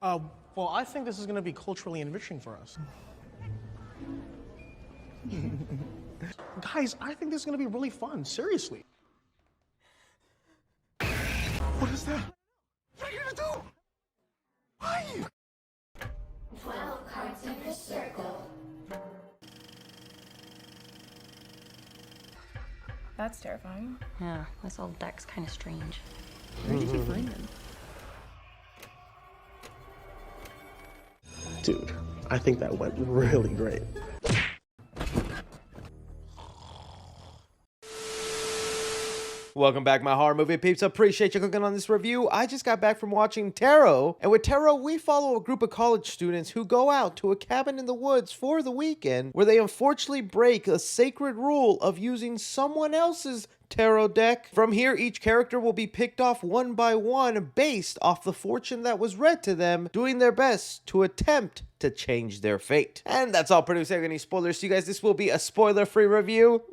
Uh, well, I think this is going to be culturally enriching for us. Guys, I think this is going to be really fun, seriously. What is that? What are you gonna do? Why are you? 12 cards in a circle. That's terrifying. Yeah, this old deck's kind of strange. Where did you find them? Dude, I think that went really great. Welcome back, my horror movie peeps. Appreciate you clicking on this review. I just got back from watching Tarot, and with Tarot, we follow a group of college students who go out to a cabin in the woods for the weekend, where they unfortunately break a sacred rule of using someone else's tarot deck. From here, each character will be picked off one by one based off the fortune that was read to them, doing their best to attempt to change their fate. And that's all, producing any spoilers to you guys. This will be a spoiler-free review.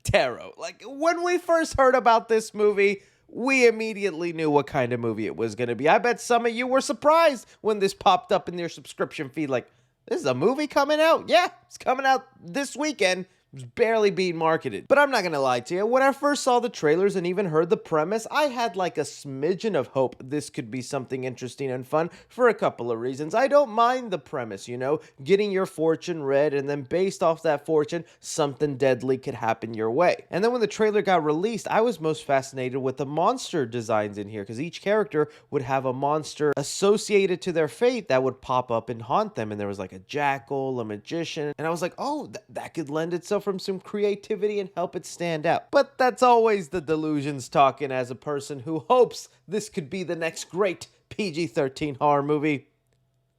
Tarot. Like, when we first heard about this movie, we immediately knew what kind of movie it was going to be. I bet some of you were surprised when this popped up in your subscription feed, like, this is a movie coming out? Yeah, it's coming out this weekend. It was barely being marketed. But I'm not gonna lie to you, when I first saw the trailers and even heard the premise, I had like a smidgen of hope this could be something interesting and fun for a couple of reasons. I don't mind the premise, you know, getting your fortune read and then based off that fortune, something deadly could happen your way. And then when the trailer got released, I was most fascinated with the monster designs in here, because each character would have a monster associated to their fate that would pop up and haunt them. And there was like a jackal, a magician, and I was like, oh, that could lend itself from some creativity and help it stand out. But that's always the delusions talking as a person who hopes this could be the next great PG-13 horror movie.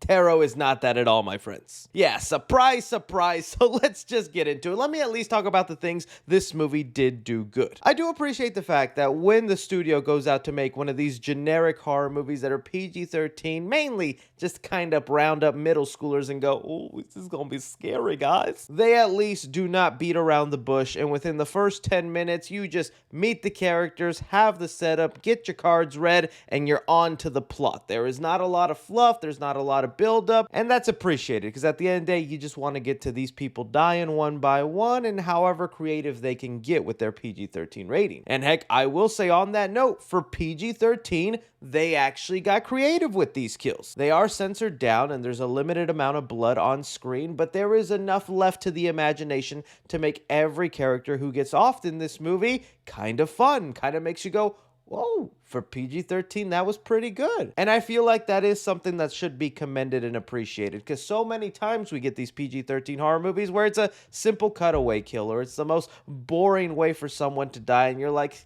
Tarot is not that at all, my friends. Yeah, surprise, surprise. So let's just get into it. Let me at least talk about the things this movie did do good. I do appreciate the fact that when the studio goes out to make one of these generic horror movies that are PG-13, mainly just kind of round up middle schoolers and go, oh, this is gonna be scary, guys. They at least do not beat around the bush, and within the first 10 minutes, you just meet the characters, have the setup, get your cards read, and you're on to the plot. There is not a lot of fluff, there's not a lot of build up, and that's appreciated, because at the end of the day, you just want to get to these people dying one by one, and however creative they can get with their PG-13 rating. And heck, I will say on that note, for PG-13, they actually got creative with these kills. They are censored down, and there's a limited amount of blood on screen, but there is enough left to the imagination to make every character who gets offed in this movie kind of fun, kind of makes you go, whoa, for PG-13, that was pretty good. And I feel like that is something that should be commended and appreciated, because so many times we get these PG-13 horror movies where it's a simple cutaway kill, or it's the most boring way for someone to die, and you're like,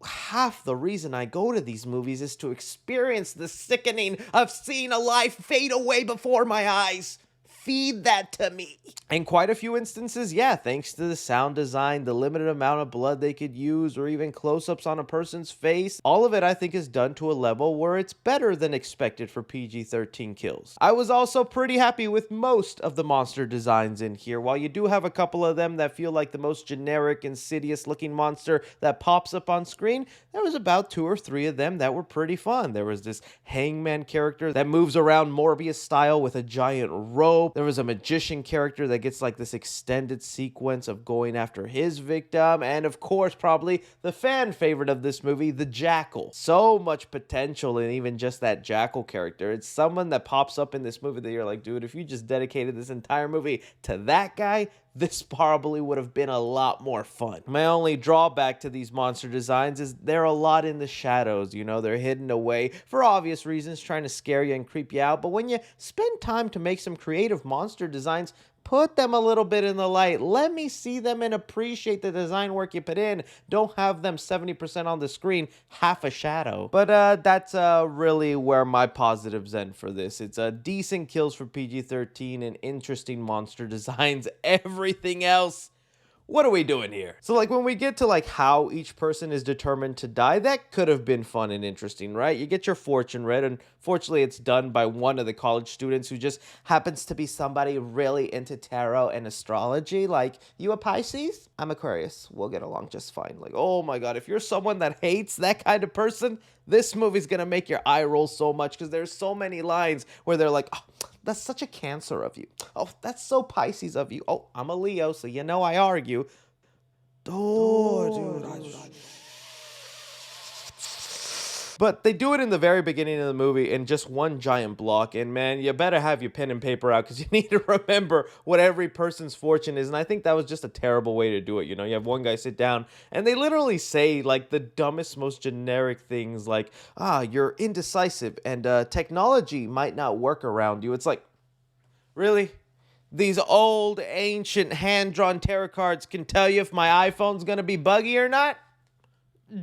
half the reason I go to these movies is to experience the sickening of seeing a life fade away before my eyes. Feed that to me. In quite a few instances, yeah, thanks to the sound design, the limited amount of blood they could use, or even close-ups on a person's face, all of it I think is done to a level where it's better than expected for PG-13 kills. I was also pretty happy with most of the monster designs in here. While you do have a couple of them that feel like the most generic, insidious looking monster that pops up on screen, there was about 2 or 3 of them that were pretty fun. There was this hangman character that moves around Morbius style with a giant rope. There was a magician character that gets like this extended sequence of going after his victim. And of course, probably the fan favorite of this movie, the jackal. So much potential in even just that jackal character. It's someone that pops up in this movie that you're like, dude, if you just dedicated this entire movie to that guy, this probably would have been a lot more fun. My only drawback to these monster designs is they're a lot in the shadows, you know, they're hidden away for obvious reasons, trying to scare you and creep you out. But when you spend time to make some creative monster designs, put them a little bit in the light. Let me see them and appreciate the design work you put in. Don't have them 70% on the screen, half a shadow. But that's really where my positives end for this. It's decent kills for PG-13 and interesting monster designs. Everything else, what are we doing here? So like when we get to like how each person is determined to die, that could have been fun and interesting, right? You get your fortune read, and fortunately it's done by one of the college students who just happens to be somebody really into tarot and astrology. Like, you a Pisces? I'm Aquarius. We'll get along just fine. Like, oh my God, if you're someone that hates that kind of person, this movie's gonna make your eye roll so much, because there's so many lines where they're like, oh, that's such a Cancer of you. Oh, that's so Pisces of you. Oh, I'm a Leo, so you know I argue. Oh, dude. But they do it in the very beginning of the movie in just one giant block. And man, you better have your pen and paper out, because you need to remember what every person's fortune is. And I think that was just a terrible way to do it. You know, you have one guy sit down and they literally say like the dumbest, most generic things like, you're indecisive and technology might not work around you. It's like, really? These old, ancient, hand-drawn tarot cards can tell you if my iPhone's gonna be buggy or not?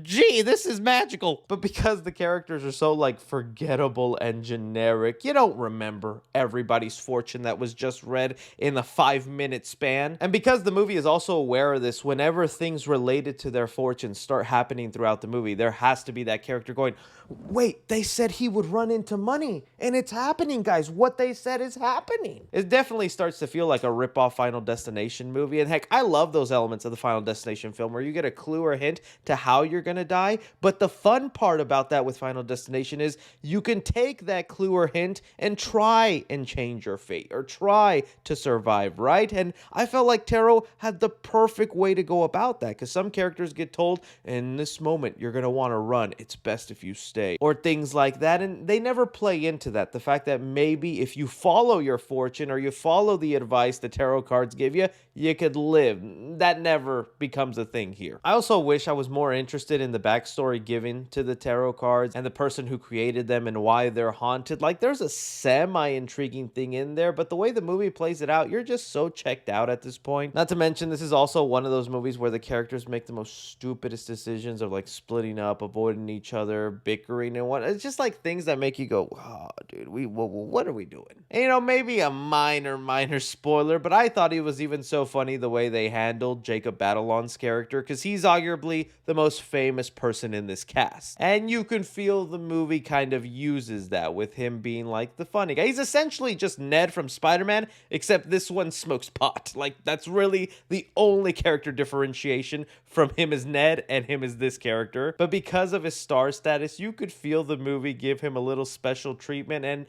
Gee, this is magical. But because the characters are so like forgettable and generic, you don't remember everybody's fortune that was just read in a 5-minute span. And because the movie is also aware of this, whenever things related to their fortunes start happening throughout the movie, there has to be that character going, wait, they said he would run into money, and it's happening, guys. What they said is happening. It definitely starts to feel like a rip-off Final Destination movie. And heck, I love those elements of the Final Destination film where you get a clue or a hint to how you're gonna die. But the fun part about that with Final Destination is you can take that clue or hint and try and change your fate, or try to survive, right? And I felt like Tarot had the perfect way to go about that, because some characters get told, in this moment, you're gonna wanna run. It's best if you stay. Or things like that, and they never play into that. The fact that maybe if you follow your fortune or you follow the advice the tarot cards give you, you could live. That never becomes a thing here. I also wish I was more interested in the backstory given to the tarot cards and the person who created them and why they're haunted. Like, there's a semi-intriguing thing in there, but the way the movie plays it out, you're just so checked out at this point. Not to mention, this is also one of those movies where the characters make the most stupidest decisions of like splitting up, avoiding each other, bickering, and what. It's just like things that make you go, oh, dude, what are we doing? And, you know, maybe a minor spoiler, but I thought he was even so funny the way they handled Jacob Batalon's character, because he's arguably the most famous person in this cast. And you can feel the movie kind of uses that with him being like the funny guy. He's essentially just Ned from Spider-Man, except this one smokes pot. Like, that's really the only character differentiation from him as Ned and him as this character. But because of his star status, you could feel the movie give him a little special treatment, and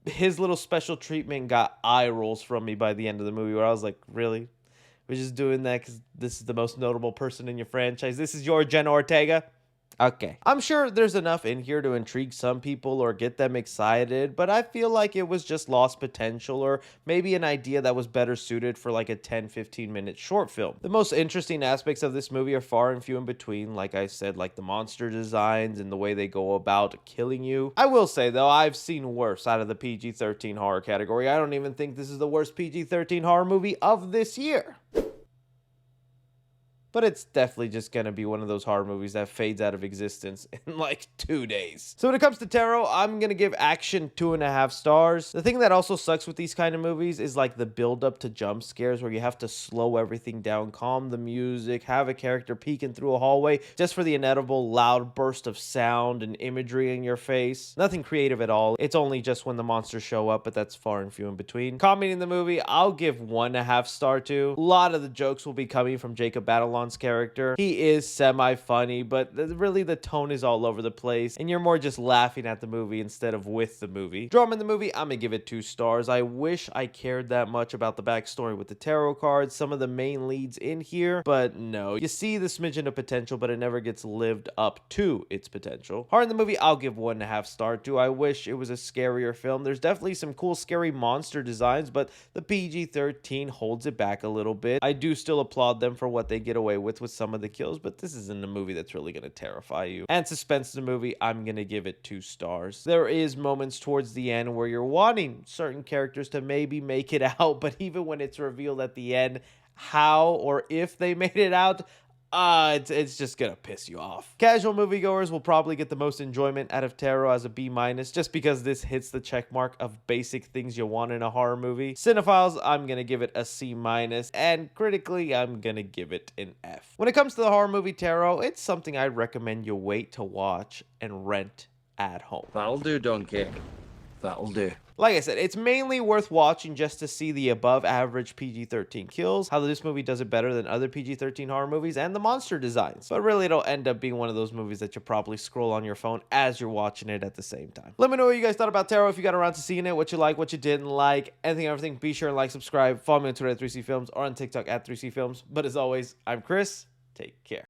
his little special treatment got eye rolls from me by the end of the movie, where I was like, really? We're just doing that because this is the most notable person in your franchise? This is your Jenna Ortega? Okay. I'm sure there's enough in here to intrigue some people or get them excited, but I feel like it was just lost potential, or maybe an idea that was better suited for like a 10-15 minute short film. The most interesting aspects of this movie are far and few in between, like I said, like the monster designs and the way they go about killing you. I will say though, I've seen worse out of the PG-13 horror category. I don't even think this is the worst PG-13 horror movie of this year. But it's definitely just gonna be one of those horror movies that fades out of existence in like 2 days. So when it comes to Tarot, I'm gonna give action 2.5 stars. The thing that also sucks with these kind of movies is like the build up to jump scares, where you have to slow everything down, calm the music, have a character peeking through a hallway just for the inevitable loud burst of sound and imagery in your face. Nothing creative at all. It's only just when the monsters show up, but that's far and few in between. Comedy in the movie, I'll give 1.5 star to. A lot of the jokes will be coming from Jacob Batalon character. He is semi-funny, but really the tone is all over the place, and you're more just laughing at the movie instead of with the movie. Drama in the movie, I'm gonna give it 2 stars. I wish I cared that much about the backstory with the tarot cards, some of the main leads in here, but no. You see the smidgen of potential, but it never gets lived up to its potential. Horror in the movie, I'll give 1.5 star to. I wish it was a scarier film. There's definitely some cool scary monster designs, but the PG-13 holds it back a little bit. I do still applaud them for what they get away with some of the kills, but this isn't a movie that's really going to terrify you. And suspense in the movie, I'm going to give it 2 stars. There is moments towards the end where you're wanting certain characters to maybe make it out, but even when it's revealed at the end how or if they made it out, it's just gonna piss you off. Casual moviegoers will probably get the most enjoyment out of Tarot as a B-, just because this hits the check mark of basic things you want in a horror movie. Cinephiles, I'm gonna give it a C-, and critically, I'm gonna give it an F. When it comes to the horror movie Tarot, it's something I'd recommend you wait to watch and rent at home. That'll do, Donkey. That'll do. Like I said, it's mainly worth watching just to see the above average PG-13 kills, how this movie does it better than other PG-13 horror movies, and the monster designs. But really, it'll end up being one of those movies that you probably scroll on your phone as you're watching it at the same time. Let me know what you guys thought about Tarot, if you got around to seeing it, what you like, what you didn't like, anything and everything. Be sure and like, subscribe, follow me on Twitter at 3C Films or on TikTok at 3C Films. But as always, I'm Chris. Take care.